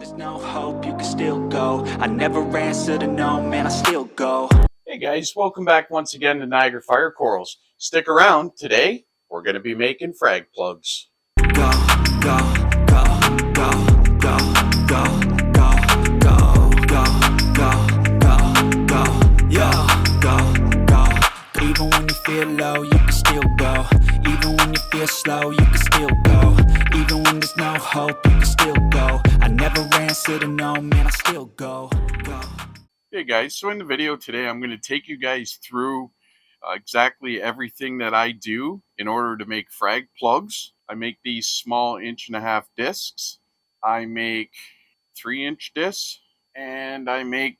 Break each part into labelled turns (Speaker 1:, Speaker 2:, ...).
Speaker 1: there's no hope, you can still go. I never answer to no, man, I still go.
Speaker 2: Hey guys, welcome back once again to Niagara Fire Corals. Stick around, today we're going to be making frag plugs.
Speaker 1: Go, go, go, go, go, go, go, go, go, go, go, go. Even when you feel low, you can still go. Even when you feel slow, you can still go. Even when there's no hope, you can still go. I never answer to no, man, I still go.
Speaker 2: Hey guys, so in the video today I'm going to take you guys through exactly everything that I do in order to make frag plugs. I make these small 1.5" discs. I make 3" discs, and I make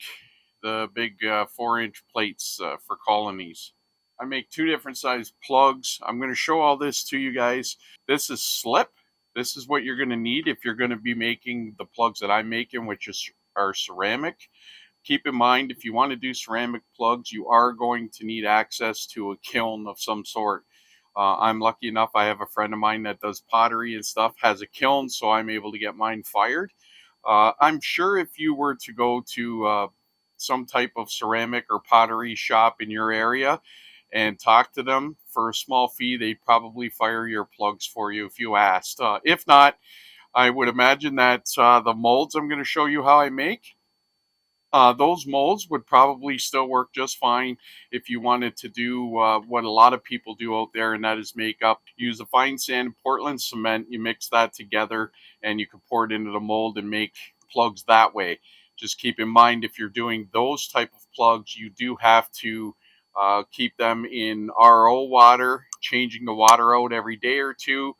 Speaker 2: the big 4" plates for colonies. I make 2 different size plugs. I'm going to show all this to you guys. This is slip. This is what you're going to need if you're going to be making the plugs that I'm making, which are ceramic. Keep in mind, if you want to do ceramic plugs, you are going to need access to a kiln of some sort. I'm lucky enough, I have a friend of mine that does pottery and stuff, has a kiln, so I'm able to get mine fired. I'm sure if you were to go to some type of ceramic or pottery shop in your area and talk to them for a small fee, they'd probably fire your plugs for you if you asked. If not, I would imagine that the molds I'm going to show you how I make, those molds would probably still work just fine if you wanted to do what a lot of people do out there, and that is make up. Use a fine sand Portland cement, you mix that together, and you can pour it into the mold and make plugs that way. Just keep in mind, if you're doing those type of plugs, you do have to keep them in RO water, changing the water out every day or two,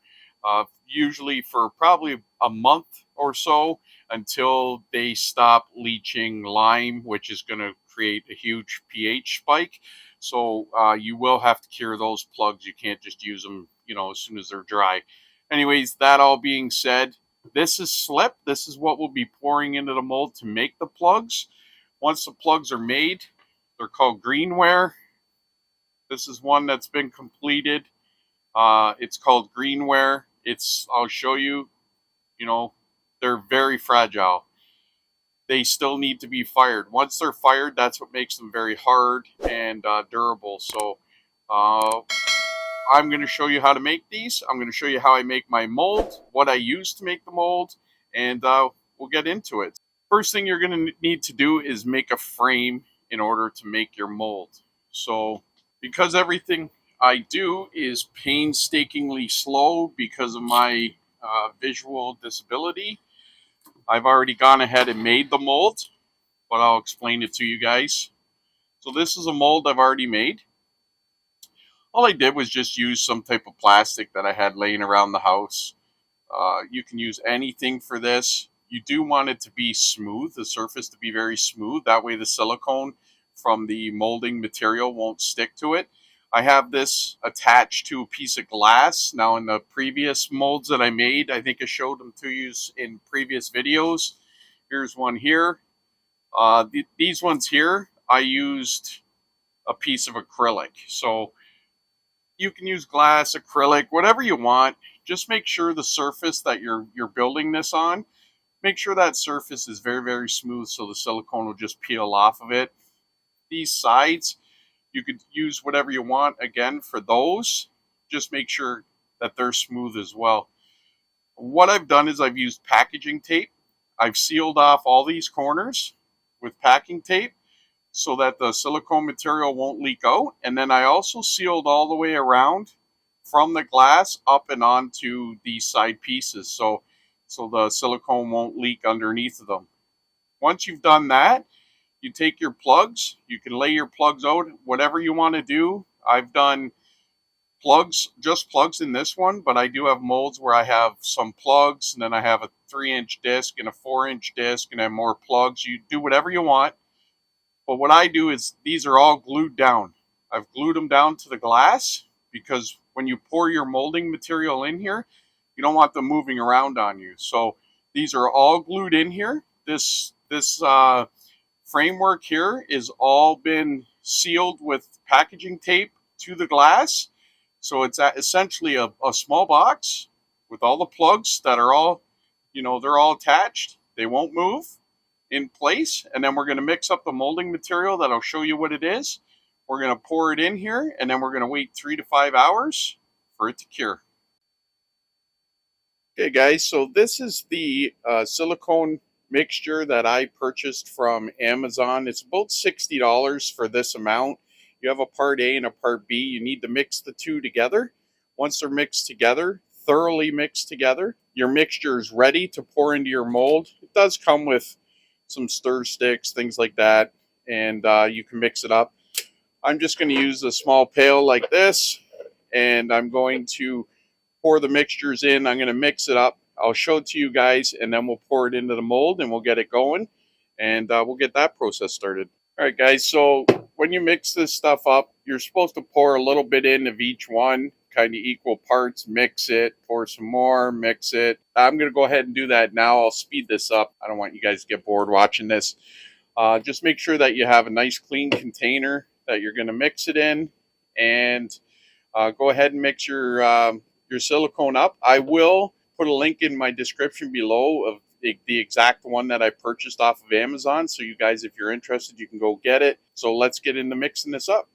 Speaker 2: usually for probably a month or so, until they stop leaching lime, which is going to create a huge pH spike. So you will have to cure those plugs. You can't just use them, as soon as they're dry. Anyways, that all being said, this is slip. This is what we'll be pouring into the mold to make the plugs. Once the plugs are made, they're called greenware. This is one that's been completed. It's called greenware. I'll show you, they're very fragile. They still need to be fired. Once they're fired, that's what makes them very hard and durable. So I'm going to show you how to make these. I'm going to show you how I make my mold, what I use to make the mold, and we'll get into it. First thing you're going to need to do is make a frame in order to make your mold. So because everything I do is painstakingly slow because of my visual disability, I've already gone ahead and made the mold, but I'll explain it to you guys. So this is a mold I've already made. All I did was just use some type of plastic that I had laying around the house. You can use anything for this. You do want it to be smooth, the surface to be very smooth. That way the silicone from the molding material won't stick to it. I have this attached to a piece of glass. Now, in the previous molds that I made, I think I showed them to you in previous videos. Here's one here. These ones here, I used a piece of acrylic. So you can use glass, acrylic, whatever you want. Just make sure the surface that you're building this on, make sure that surface is very, very smooth so the silicone will just peel off of it. These sides, you could use whatever you want. Again, for those, just make sure that they're smooth as well. What I've done is I've used packaging tape. I've sealed off all these corners with packing tape so that the silicone material won't leak out. And then I also sealed all the way around from the glass up and onto these side pieces so the silicone won't leak underneath of them. Once you've done that, you take your plugs. You can lay your plugs out, whatever you want to do. I've done plugs, just plugs in this one, but I do have molds where I have some plugs, and then I have a 3" disc and a 4" disc, and then more plugs. You do whatever you want. But what I do is these are all glued down. I've glued them down to the glass because when you pour your molding material in here, you don't want them moving around on you. So these are all glued in here. This framework here is all been sealed with packaging tape to the glass. So it's essentially a small box with all the plugs that are all, they're all attached. They won't move in place. And then we're going to mix up the molding material that I'll show you what it is. We're going to pour it in here, and then we're going to wait 3 to 5 hours for it to cure. Okay guys, so this is the silicone mixture that I purchased from Amazon. It's about $60 for this amount. You have a part A and a part B. You need to mix the two together. Once they're mixed together, thoroughly mixed together, your mixture is ready to pour into your mold. It does come with some stir sticks, things like that, and you can mix it up. I'm just going to use a small pail like this, and I'm going to pour the mixtures in. I'm going to mix it up. I'll show it to you guys, and then we'll pour it into the mold and we'll get it going, and we'll get that process started. All right guys, so when you mix this stuff up, you're supposed to pour a little bit in of each one, kind of equal parts. Mix it, pour some more, mix it. I'm going to go ahead and do that now. I'll speed this up. I don't want you guys to get bored watching this. Just make sure that you have a nice clean container that you're going to mix it in, and go ahead and mix your silicone up. I will put a link in my description below of the exact one that I purchased off of Amazon. So you guys, if you're interested, you can go get it. So let's get into mixing this up.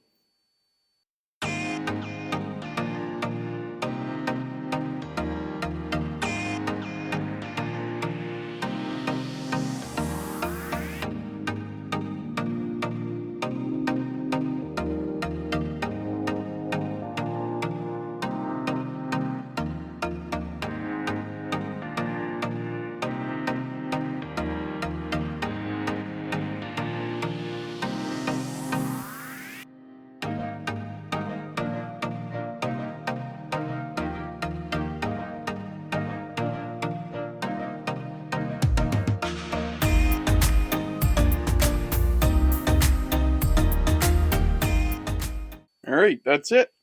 Speaker 2: All right, that's it.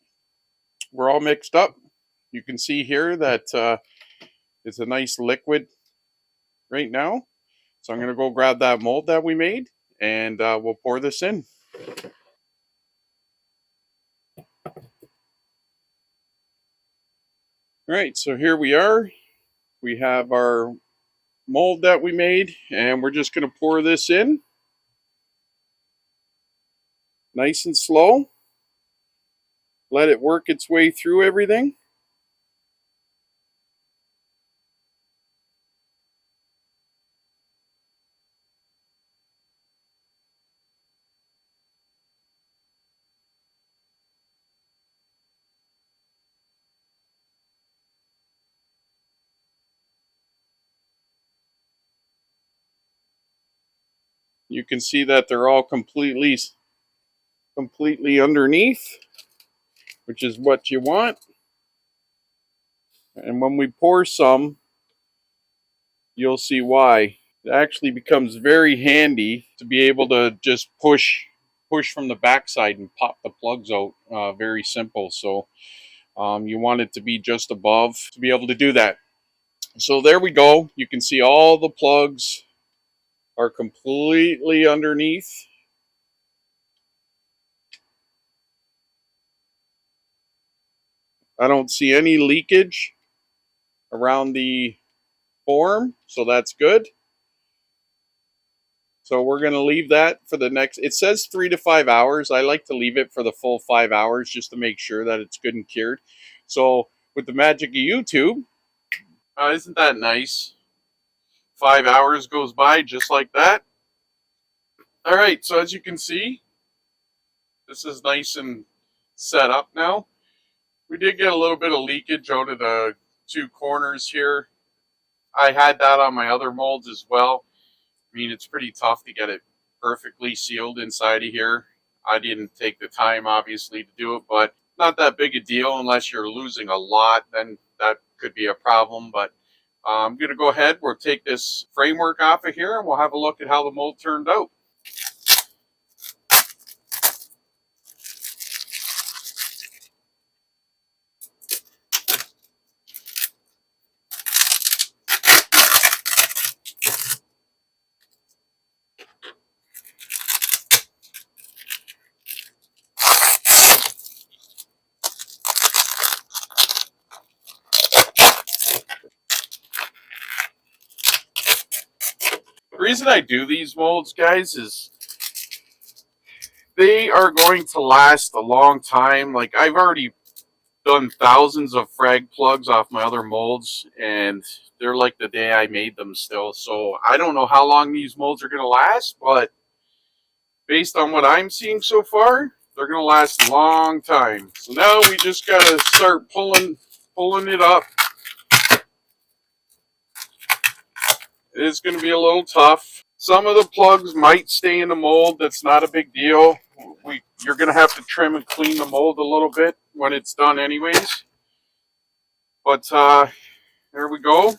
Speaker 2: We're all mixed up. You can see here that it's a nice liquid right now. So I'm going to go grab that mold that we made, and we'll pour this in. All right, so here we are. We have our mold that we made, and we're just going to pour this in nice and slow. Let it work its way through everything. You can see that they're all completely underneath, which is what you want. And when we pour some, you'll see why. It actually becomes very handy to be able to just push from the backside and pop the plugs out. Very simple. So you want it to be just above to be able to do that. So there we go. You can see all the plugs are completely underneath. I don't see any leakage around the form, so that's good. So we're going to leave that for the next, it says 3 to 5 hours. I like to leave it for the full 5 hours just to make sure that it's good and cured. So with the magic of YouTube, isn't that nice? 5 hours goes by just like that. All right, so as you can see, this is nice and set up now. We did get a little bit of leakage out of the two corners here. I had that on my other molds as well. I mean, it's pretty tough to get it perfectly sealed inside of here. I didn't take the time, obviously, to do it, but not that big a deal unless you're losing a lot. Then that could be a problem, but I'm going to go ahead. We'll take this framework off of here, and we'll have a look at how the mold turned out. The reason I do these molds, guys, is they are going to last a long time. Like, I've already done thousands of frag plugs off my other molds, and they're like the day I made them still. So I don't know how long these molds are going to last, but based on what I'm seeing so far, they're going to last a long time. So now we just got to start pulling it up. It is going to be a little tough. Some of the plugs might stay in the mold. That's not a big deal. You're going to have to trim and clean the mold a little bit when it's done anyways. But there we go.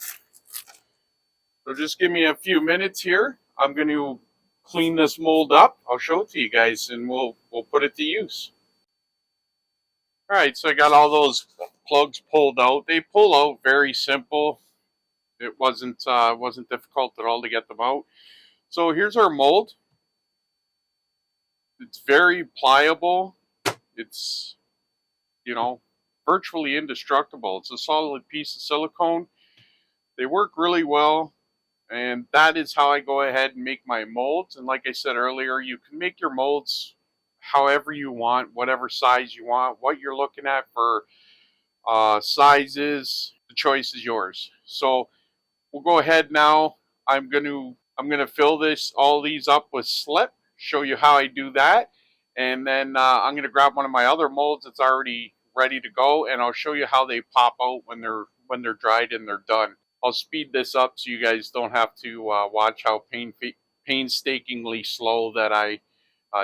Speaker 2: So just give me a few minutes here. I'm going to clean this mold up. I'll show it to you guys, and we'll put it to use. All right, so I got all those plugs pulled out. They pull out very simple. It wasn't difficult at all to get them out. So here's our mold. It's very pliable. It's, you know, virtually indestructible. It's a solid piece of silicone. They work really well, and that is how I go ahead and make my molds. And like I said earlier, you can make your molds however you want, whatever size you want, what you're looking at for sizes. The choice is yours. So we'll go ahead now. I'm gonna fill all these up with slip. Show you how I do that, and then I'm gonna grab one of my other molds that's already ready to go, and I'll show you how they pop out when they're dried and they're done. I'll speed this up so you guys don't have to watch how painstakingly slow that I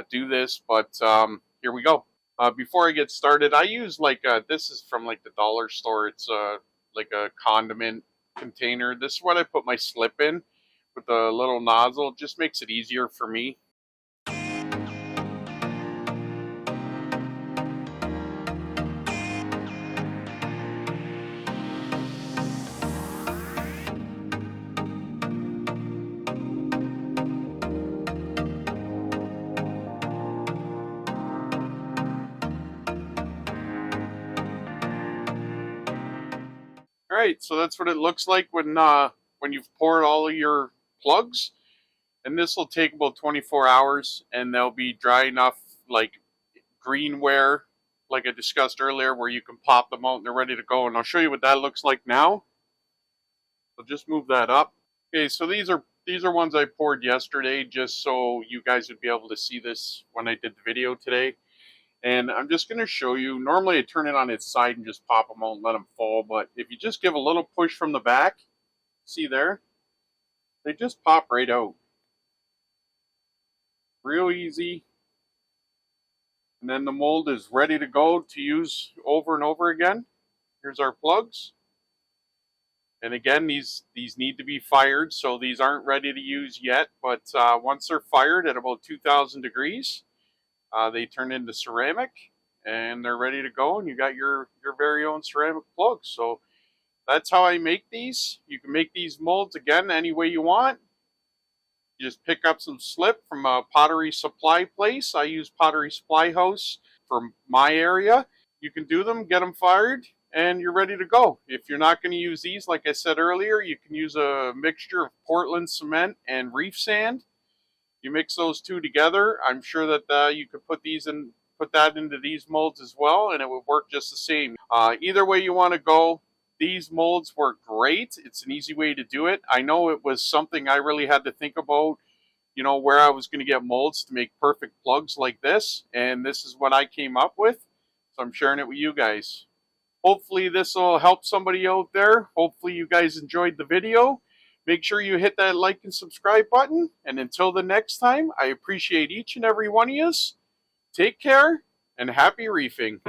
Speaker 2: do this. But here we go. Before I get started, I use this is from like the dollar store. It's like a condiment container. This is what I put my slip in with the little nozzle. It just makes it easier for me. All right, so that's what it looks like when you've poured all of your plugs. And this will take about 24 hours, and they'll be dry enough, like greenware, like I discussed earlier, where you can pop them out and they're ready to go. And I'll show you what that looks like now. So just move that up. Okay, so these are ones I poured yesterday, just so you guys would be able to see this when I did the video today. And I'm just going to show you. Normally I turn it on its side and just pop them out and let them fall. But if you just give a little push from the back, see there? They just pop right out. Real easy. And then the mold is ready to go to use over and over again. Here's our plugs. And again, these need to be fired, so these aren't ready to use yet. But once they're fired at about 2,000 degrees, they turn into ceramic, and they're ready to go, and you got your very own ceramic plugs. So that's how I make these. You can make these molds, again, any way you want. You just pick up some slip from a pottery supply place. I use Pottery Supply House for my area. You can do them, get them fired, and you're ready to go. If you're not going to use these, like I said earlier, you can use a mixture of Portland cement and reef sand. You mix those two together. I'm sure that you could put that into these molds as well, and it would work just the same. Either way you want to go, these molds work great. It's an easy way to do it. I know it was something I really had to think about, you know, where I was going to get molds to make perfect plugs like this, and this is what I came up with. So I'm sharing it with you guys. Hopefully this will help somebody out there. Hopefully you guys enjoyed the video. Make sure you hit that like and subscribe button. And until the next time, I appreciate each and every one of you. Take care and happy reefing.